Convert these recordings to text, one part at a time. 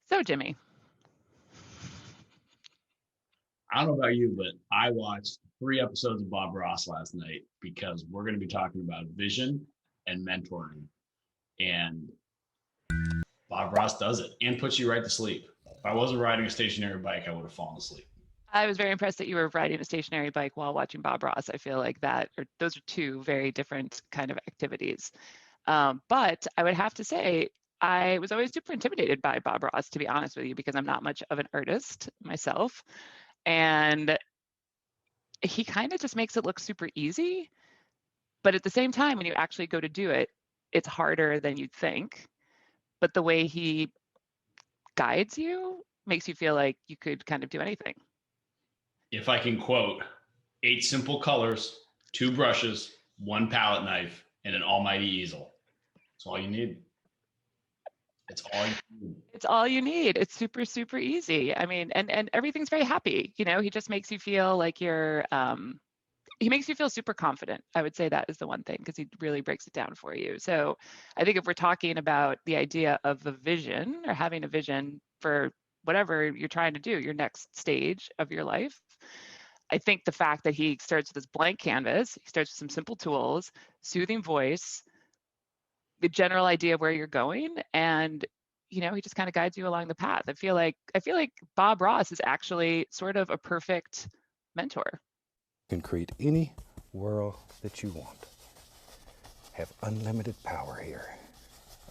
So, Jimmy, I don't know about you, but I watched 3 episodes of Bob Ross last night because we're going to be talking about vision and mentoring. And Bob Ross does it and puts you right to sleep. If I wasn't riding a stationary bike, I would have fallen asleep. I was very impressed that you were riding a stationary bike while watching Bob Ross. I feel like those are two very different kind of activities. But I would have to say, I was always super intimidated by Bob Ross, to be honest with you, because I'm not much of an artist myself. And he kind of just makes it look super easy. But at the same time, when you actually go to do it, it's harder than you'd think. But the way he guides you makes you feel like you could kind of do anything. If I can quote, 8 simple colors, 2 brushes, 1 palette knife, and an almighty easel. That's all you need. It's all you need. It's all you need. It's super, super easy. I mean, and everything's very happy. He just makes you feel like he makes you feel super confident. I would say that is the one thing, because he really breaks it down for you. So I think if we're talking about the idea of a vision or having a vision for whatever you're trying to do, your next stage of your life, I think the fact that he starts with this blank canvas, he starts with some simple tools, soothing voice, the general idea of where you're going, and he just kind of guides you along the path. I feel like Bob Ross is actually sort of a perfect mentor. You can create any world that you want. Have unlimited power here.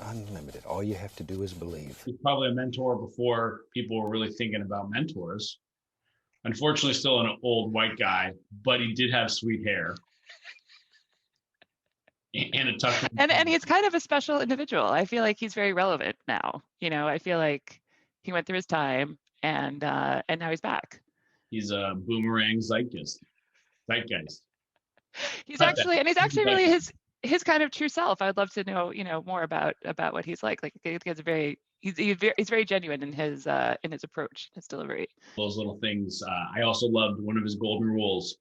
Unlimited. All you have to do is believe. He's probably a mentor before people were really thinking about mentors. Unfortunately, still an old white guy, but he did have sweet hair. And a tucked And he's kind of a special individual. I feel like he's very relevant now. I feel like he went through his time, and now he's back. He's a boomerang zeitgeist. He's actually really his kind of true self. I'd love to know more about what he's like. Like he's very genuine in his approach, his delivery. Those little things. I also loved one of his golden rules: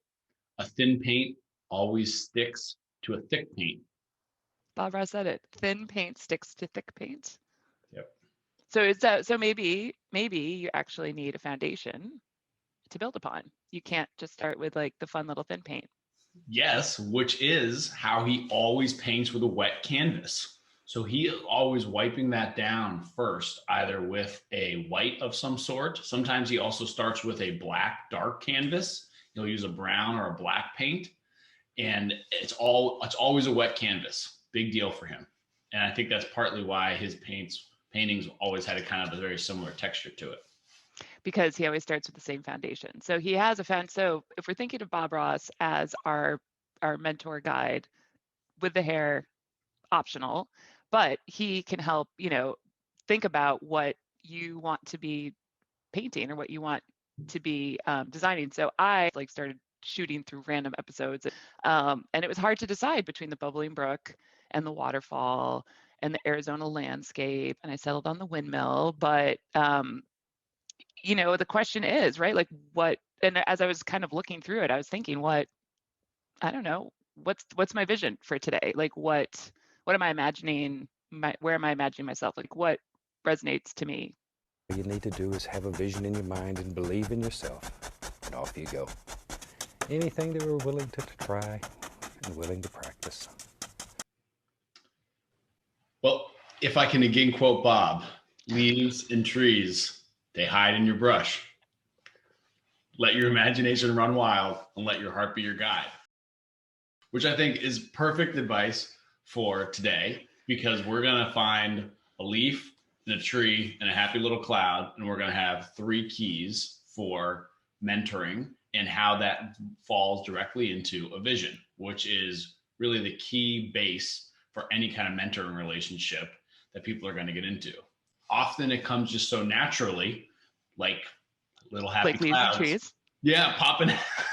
a thin paint always sticks to a thick paint. Bob Ross said it. Thin paint sticks to thick paint. Yep. So maybe you actually need a foundation to build upon. You can't just start with like the fun little thin paint. Yes, which is how he always paints with a wet canvas. So he is always wiping that down first, either with a white of some sort. Sometimes he also starts with a black dark canvas. He'll use a brown or a black paint, and it's always a wet canvas. Big deal for him. And I think that's partly why his paintings always had a kind of a very similar texture to it. Because he always starts with the same foundation. So he has so if we're thinking of Bob Ross as our mentor guide, with the hair optional, but he can help, think about what you want to be painting or what you want to be designing. So I started shooting through random episodes, and it was hard to decide between the bubbling brook and the waterfall and the Arizona landscape, and I settled on the windmill. But the question is, right, like what, and as I was kind of looking through it, I was thinking, I don't know, what's my vision for today? Like what am I imagining, where am I imagining myself? Like what resonates to me? All you need to do is have a vision in your mind and believe in yourself, and off you go. Anything that we're willing to try and willing to practice. Well, if I can again quote Bob, leaves and trees, they hide in your brush. Let your imagination run wild and let your heart be your guide. Which I think is perfect advice for today, because we're going to find a leaf and a tree and a happy little cloud, and we're going to have 3 keys for mentoring and how that falls directly into a vision, which is really the key base for any kind of mentoring relationship that people are going to get into. Often it comes just so naturally, like little happy like clouds. Leaves and trees. Yeah, popping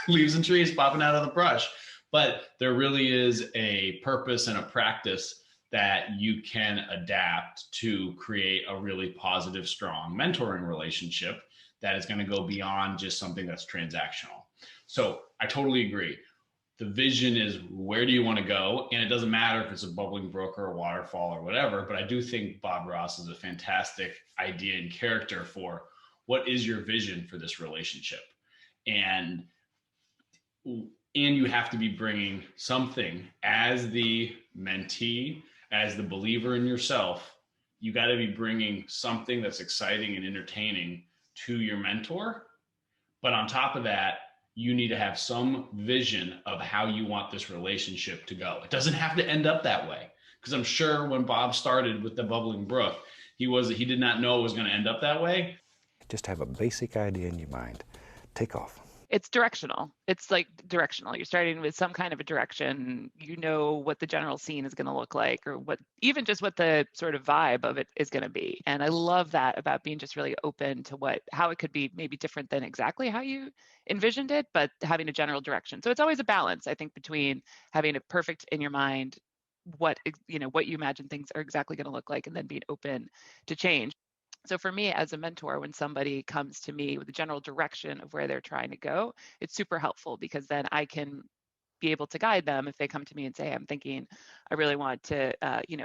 leaves and trees popping out of the brush. But there really is a purpose and a practice that you can adapt to create a really positive, strong mentoring relationship that is going to go beyond just something that's transactional. So I totally agree. the vision is where do you want to go? And it doesn't matter if it's a bubbling brook or a waterfall or whatever, but I do think Bob Ross is a fantastic idea and character for what is your vision for this relationship. And you have to be bringing something as the mentee, as the believer in yourself. You got to be bringing something that's exciting and entertaining to your mentor. But on top of that, you need to have some vision of how you want this relationship to go. It doesn't have to end up that way, because I'm sure when Bob started with the bubbling brook, he did not know it was going to end up that way. Just have a basic idea in your mind. Take off. It's directional. It's like directional. You're starting with some kind of a direction. You know what the general scene is going to look like, or even just what the sort of vibe of it is going to be. And I love that about being just really open to how it could be maybe different than exactly how you envisioned it, but having a general direction. So it's always a balance, I think, between having it perfect in your mind, what you imagine things are exactly going to look like, and then being open to change. So for me as a mentor, when somebody comes to me with a general direction of where they're trying to go, it's super helpful, because then I can be able to guide them. If they come to me and say, I'm thinking I really want to,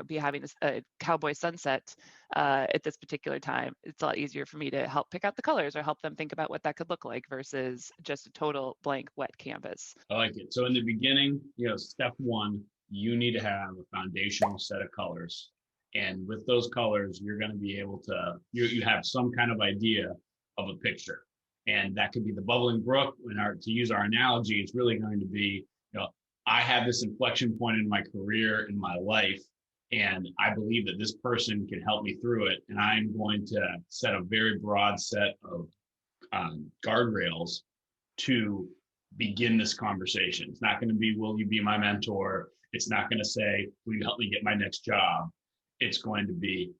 be having a cowboy sunset at this particular time, it's a lot easier for me to help pick out the colors or help them think about what that could look like versus just a total blank, wet canvas. I like it. So in the beginning, step one, you need to have a foundational set of colors. And with those colors, you're going to be able to, you have some kind of idea of a picture. And that could be the bubbling brook. To use our analogy, it's really going to be, I have this inflection point in my career, in my life, and I believe that this person can help me through it. And I'm going to set a very broad set of guardrails to begin this conversation. It's not going to be, will you be my mentor? It's not going to say, will you help me get my next job? It's going to be,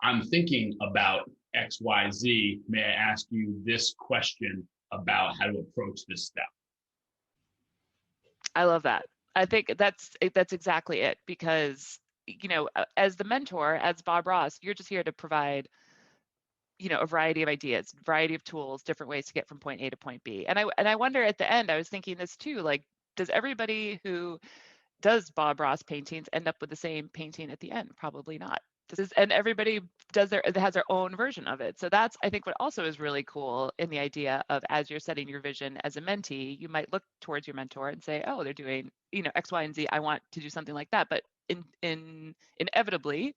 I'm thinking about X, Y, Z. May I ask you this question about how to approach this step? I love that. I think that's exactly it, because, as the mentor, as Bob Ross, you're just here to provide, a variety of ideas, variety of tools, different ways to get from point A to point B. And I wonder at the end, I was thinking this too, like, does everybody who does Bob Ross paintings end up with the same painting at the end? Probably not. And everybody has their own version of it. So that's, I think, what also is really cool in the idea of, as you're setting your vision as a mentee, you might look towards your mentor and say, oh, they're doing, X, Y, and Z. I want to do something like that. But inevitably,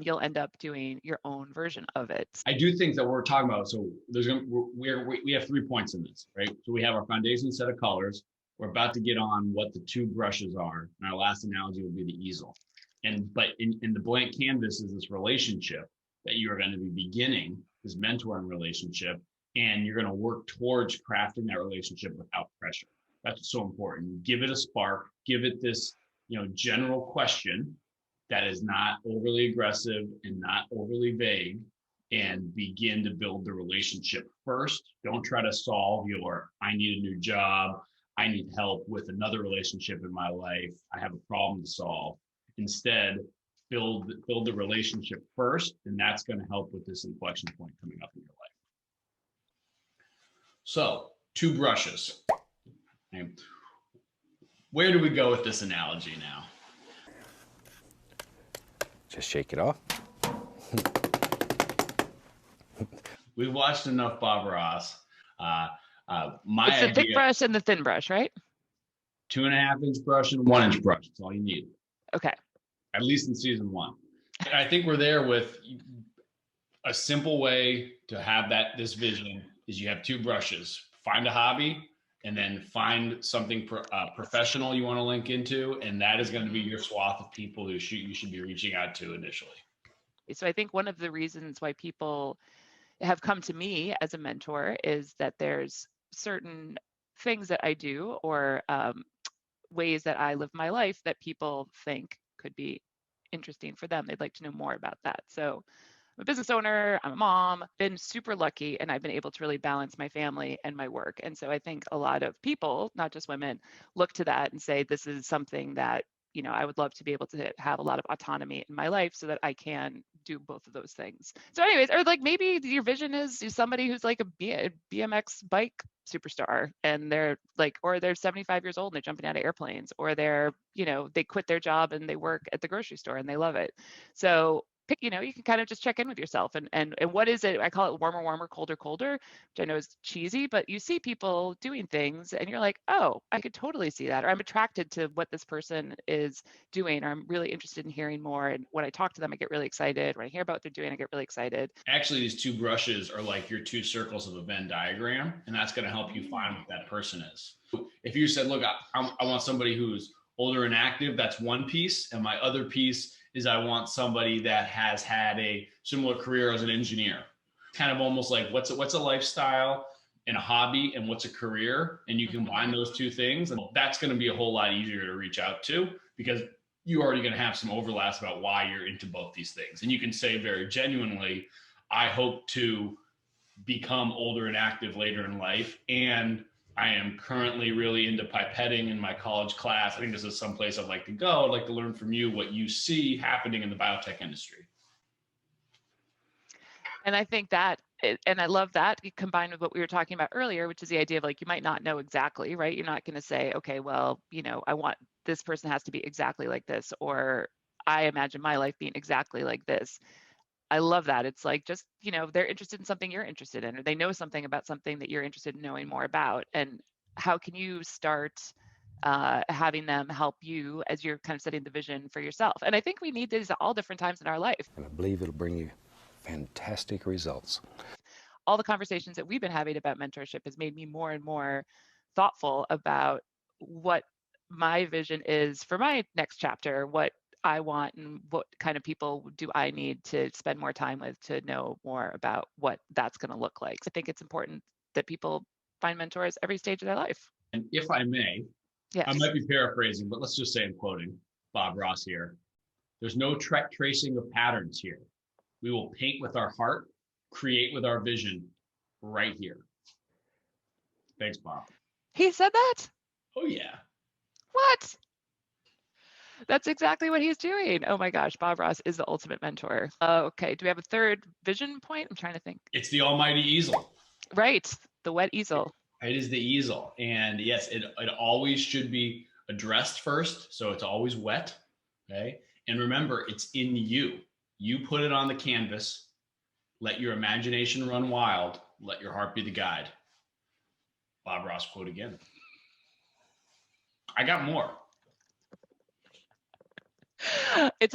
you'll end up doing your own version of it. I do think that we're talking about, so we have 3 points in this, right? So we have our foundation set of colors. We're about to get on what the 2 brushes are. And our last analogy would be the easel. But in the blank canvas is this relationship that you're going to be beginning, this mentoring relationship, and you're going to work towards crafting that relationship without pressure. That's so important. Give it a spark, give it this, general question that is not overly aggressive and not overly vague, and begin to build the relationship first. Don't try to solve I need a new job, I need help with another relationship in my life, I have a problem to solve. Instead, build the relationship first, and that's going to help with this inflection point coming up in your life. So, 2 brushes. Okay. Where do we go with this analogy now? Just shake it off. We've watched enough Bob Ross. It's the thick brush and the thin brush, right? 2.5-inch brush and 1-inch brush. That's all you need. Okay. At least in season 1. And I think we're there with a simple way to have this vision is you have 2 brushes. Find a hobby, and then find something professional you want to link into, and that is going to be your swath of people who you should be reaching out to initially. So I think one of the reasons why people have come to me as a mentor is that there's certain things that I do, or ways that I live my life, that people think could be interesting for them. They'd like to know more about that. So I'm a business owner, I'm a mom, been super lucky, and I've been able to really balance my family and my work. And so I think a lot of people, not just women, look to that and say, this is something that, I would love to be able to have a lot of autonomy in my life so that I can do both of those things. So anyways, or like maybe your vision is somebody who's like a BMX bike superstar, and they're like, or they're 75 years old and they're jumping out of airplanes, or they're, they quit their job and they work at the grocery store and they love it. So pick, you can kind of just check in with yourself and what is it? I call it warmer, warmer, colder, colder, which I know is cheesy, but you see people doing things and you're like, oh, I could totally see that. Or I'm attracted to what this person is doing, or I'm really interested in hearing more. And when I talk to them, I get really excited. When I hear about what they're doing, I get really excited. Actually, these two brushes are like your two circles of a Venn diagram, and that's going to help you find what that person is. If you said, look, I want somebody who's older and active, that's one piece. And my other piece is I want somebody that has had a similar career as an engineer. Kind of almost like what's a lifestyle and a hobby and what's a career, and you combine those two things, and that's going to be a whole lot easier to reach out to, because you're already going to have some overlaps about why you're into both these things. And you can say very genuinely, I hope to become older and active later in life, and I am currently really into pipetting in my college class. I think this is someplace I'd like to go. I'd like to learn from you what you see happening in the biotech industry. And I think that, and I love that combined with what we were talking about earlier, which is the idea of like, you might not know exactly, right? You're not going to say, okay, well, I want this person has to be exactly like this, or I imagine my life being exactly like this. I love that. It's like, just, they're interested in something you're interested in, or they know something about something that you're interested in knowing more about. And how can you start having them help you as you're kind of setting the vision for yourself? And I think we need these at all different times in our life. And I believe it'll bring you fantastic results. All the conversations that we've been having about mentorship has made me more and more thoughtful about what my vision is for my next chapter, what I want, and what kind of people do I need to spend more time with to know more about what that's going to look like. So I think it's important that people find mentors every stage of their life. And if I may, yes. I might be paraphrasing, but let's just say I'm quoting Bob Ross here. There's no tracing of patterns here. We will paint with our heart, create with our vision right here. Thanks, Bob. He said that? Oh, yeah. What? That's exactly what he's doing. Oh my gosh, Bob Ross is the ultimate mentor. Okay, do we have a third vision point? I'm trying to think. It's the almighty easel. Right, the wet easel. It is the easel. And yes, it always should be addressed first. So it's always wet, okay? And remember, it's in you. You put it on the canvas, let your imagination run wild, let your heart be the guide. Bob Ross quote again. I got more. It's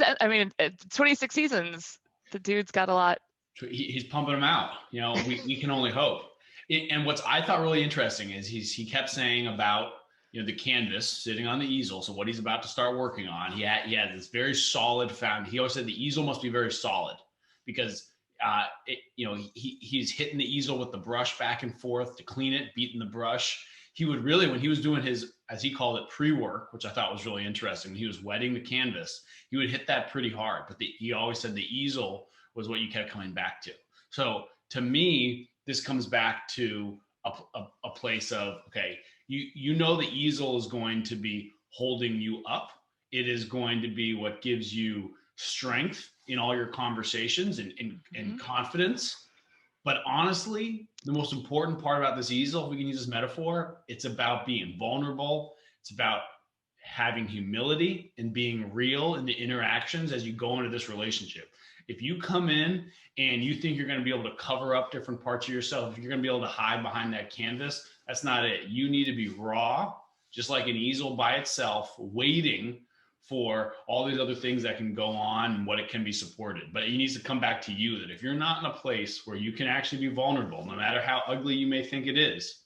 26 seasons. The dude's got a lot. He's pumping them out. We can only hope. And what's I thought really interesting is he kept saying about the canvas sitting on the easel. So what he's about to start working on, he had this very solid found. He always said the easel must be very solid, because he's hitting the easel with the brush back and forth to clean it, beating the brush. He would really, when he was doing his, as he called it, pre-work, which I thought was really interesting, he was wetting the canvas, he would hit that pretty hard. But he always said the easel was what you kept coming back to. So to me, this comes back to a place of, okay, the easel is going to be holding you up. It is going to be what gives you strength in all your conversations and confidence. But honestly, the most important part about this easel, if we can use this metaphor, it's about being vulnerable. It's about having humility and being real in the interactions as you go into this relationship. If you come in and you think you're going to be able to cover up different parts of yourself, if you're going to be able to hide behind that canvas, that's not it. You need to be raw, just like an easel by itself, waiting for all these other things that can go on and what it can be supported. But it needs to come back to you, that if you're not in a place where you can actually be vulnerable, no matter how ugly you may think it is,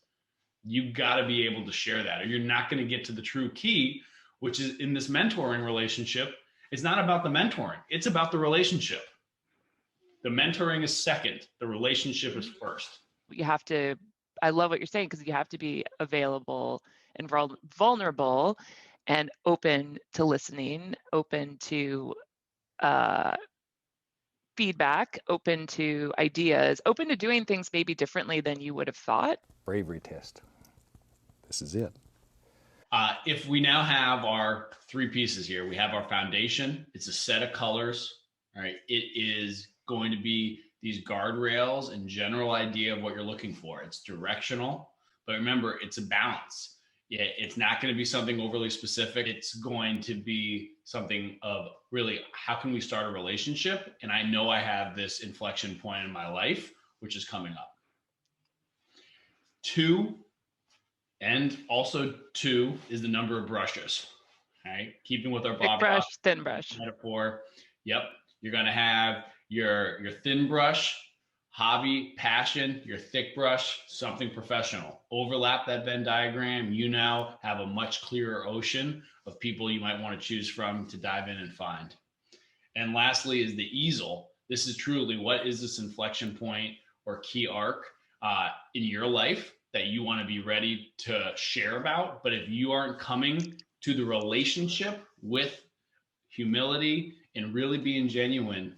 you've got to be able to share that, or you're not going to get to the true key, which is in this mentoring relationship. It's not about the mentoring. It's about the relationship. The mentoring is second. The relationship is first. You have to, I love what you're saying, because you have to be available and vulnerable and open to listening, open to feedback, open to ideas, open to doing things maybe differently than you would have thought. Bravery test. This is it. If we now have our three pieces here, we have our foundation. It's a set of colors. All right. It is going to be these guardrails and general idea of what you're looking for. It's directional, but remember, it's a balance. Yeah, it's not going to be something overly specific. It's going to be something of really, how can we start a relationship? And I know I have this inflection point in my life, which is coming up. 2, and also 2 is the number of brushes. All right. Keeping with our Thick brush, thin brush metaphor. Yep. You're going to have your thin brush, hobby, passion, your thick brush, something professional. Overlap that Venn diagram. You now have a much clearer ocean of people you might want to choose from to dive in and find. And lastly is the easel. This is truly, what is this inflection point or key arc in your life that you want to be ready to share about? But if you aren't coming to the relationship with humility and really being genuine,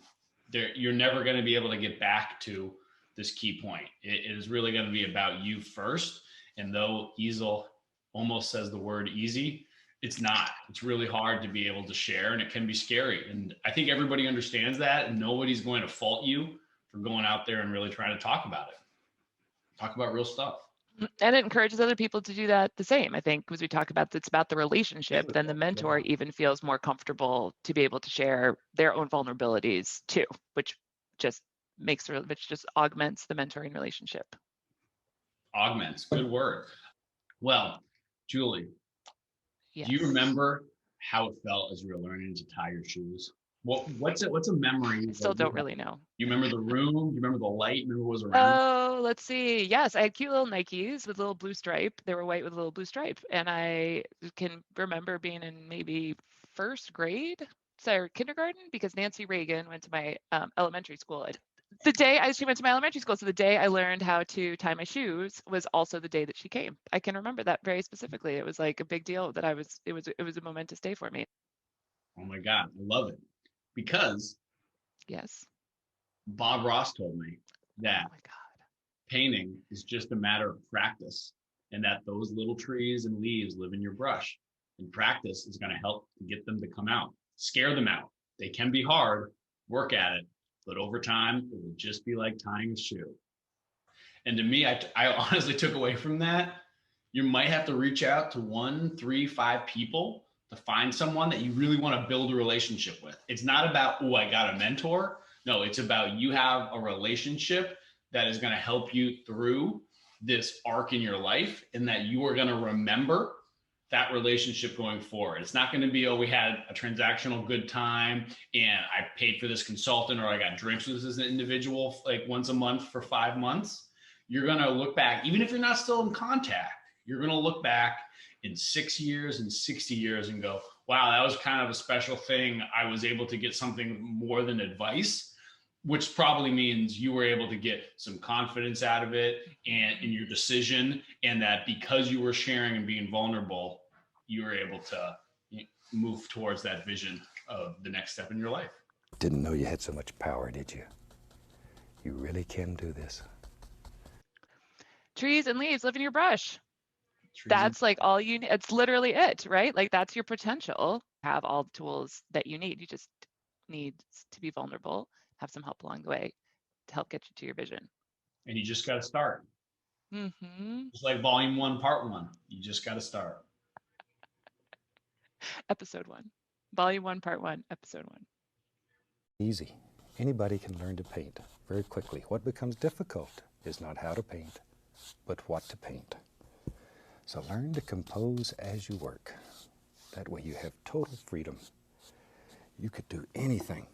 you're never going to be able to get back to this key point. It is really going to be about you first. And though Easel almost says the word easy, it's not. It's really hard to be able to share, and it can be scary. And I think everybody understands that, and nobody's going to fault you for going out there and really trying to talk about it. Talk about real stuff. And it encourages other people to do that the same. I think as we talk about, it's about the relationship, then the mentor even feels more comfortable to be able to share their own vulnerabilities too, which just augments the mentoring relationship. Augments, good word. Well, Julie, yes. Do you remember how it felt as you were learning to tie your shoes? What's a memory? I still don't really know. You remember the room? You remember the light? Remember what was around? Oh, let's see. Yes, I had cute little Nikes with a little blue stripe. They were white with a little blue stripe. And I can remember being in maybe first grade, so kindergarten, because Nancy Reagan went to my elementary school. She went to my elementary school, so the day I learned how to tie my shoes was also the day that she came. I can remember that very specifically. It was like a big deal that it was a momentous day for me. Oh my God, I love it. Because yes, Bob Ross told me that painting is just a matter of practice, and that those little trees and leaves live in your brush, and practice is going to help get them to come out. Scare them out. They can be hard, work at it, but over time it will just be like tying a shoe. And to me, I honestly took away from that, you might have to reach out to 1, 3, 5 people to find someone that you really want to build a relationship with. It's not about, oh, I got a mentor. No, it's about you have a relationship that is going to help you through this arc in your life, and that you are going to remember that relationship going forward. It's not going to be, oh, we had a transactional good time and I paid for this consultant, or I got drinks with this individual like once a month for 5 months. You're going to look back, even if you're not still in contact, you're going to look back in 6 years and 60 years and go, wow, that was kind of a special thing. I was able to get something more than advice, which probably means you were able to get some confidence out of it and in your decision. And that because you were sharing and being vulnerable, you were able to move towards that vision of the next step in your life. Didn't know you had so much power, did you? You really can do this. Trees and leaves live in your brush. That's like all you need. It's literally it, right? Like that's your potential. Have all the tools that you need. You just need to be vulnerable, have some help along the way to help get you to your vision. And you just got to start. Mm-hmm. It's like volume 1, part 1. You just got to start. Episode 1, volume 1, part 1, episode 1. Easy. Anybody can learn to paint very quickly. What becomes difficult is not how to paint, but what to paint. So learn to compose as you work. That way you have total freedom. You could do anything